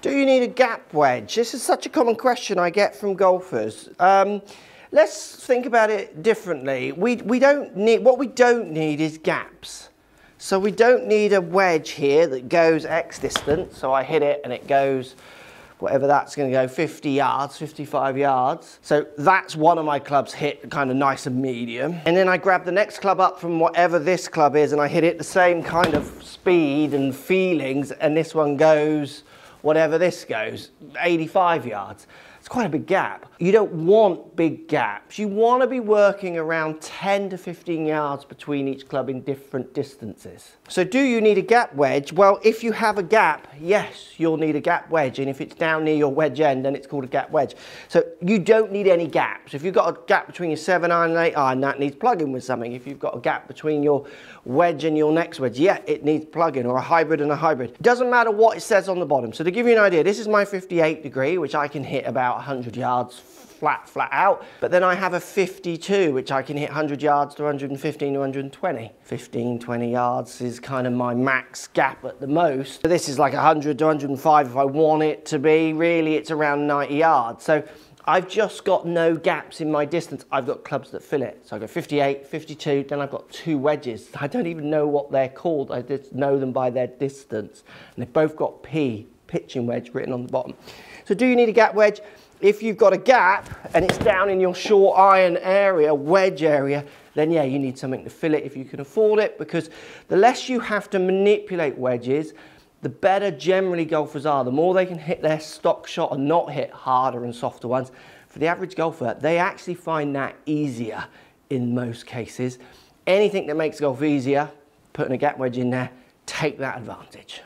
Do you need a gap wedge? This is such a common question I get from golfers. Let's think about it differently. What we don't need is gaps. So we don't need a wedge here that goes X distance. So I hit it and it goes, whatever that's going to go, 50 yards, 55 yards. So that's one of my clubs hit kind of nice and medium. And then I grab the next club up from whatever this club is and I hit it the same kind of speed and feelings, and this one goes, whatever this goes, 85 yards. It's quite a big gap. You don't want big gaps. You want to be working around 10 to 15 yards between each club in different distances. So do you need a gap wedge? Well, if you have a gap, yes, you'll need a gap wedge. And if it's down near your wedge end, then it's called a gap wedge. So you don't need any gaps. If you've got a gap between your 7 iron and 8 iron, that needs plugging with something. If you've got a gap between your wedge and your next wedge, yeah, it needs plugging, or a hybrid and a hybrid. It doesn't matter what it says on the bottom. So to give you an idea, this is my 58 degree, which I can hit about 100 yards flat out, but then I have a 52 which I can hit 100 yards to 115 to 120. 15-20 yards is kind of my max gap at the most. So this is like 100 to 105 if I want it to be. Really it's around 90 yards. So I've just got no gaps in my distance. I've got clubs that fill it. So I've got 58, 52, then I've got 2 wedges. I don't even know what they're called. I just know them by their distance. And they've both got P, pitching wedge, written on the bottom. So do you need a gap wedge? If you've got a gap and it's down in your short iron area, wedge area, then yeah, you need something to fill it if you can afford it, because the less you have to manipulate wedges, the better generally golfers are. The more they can hit their stock shot and not hit harder and softer ones. For the average golfer, they actually find that easier in most cases. Anything that makes golf easier, putting a gap wedge in there, take that advantage.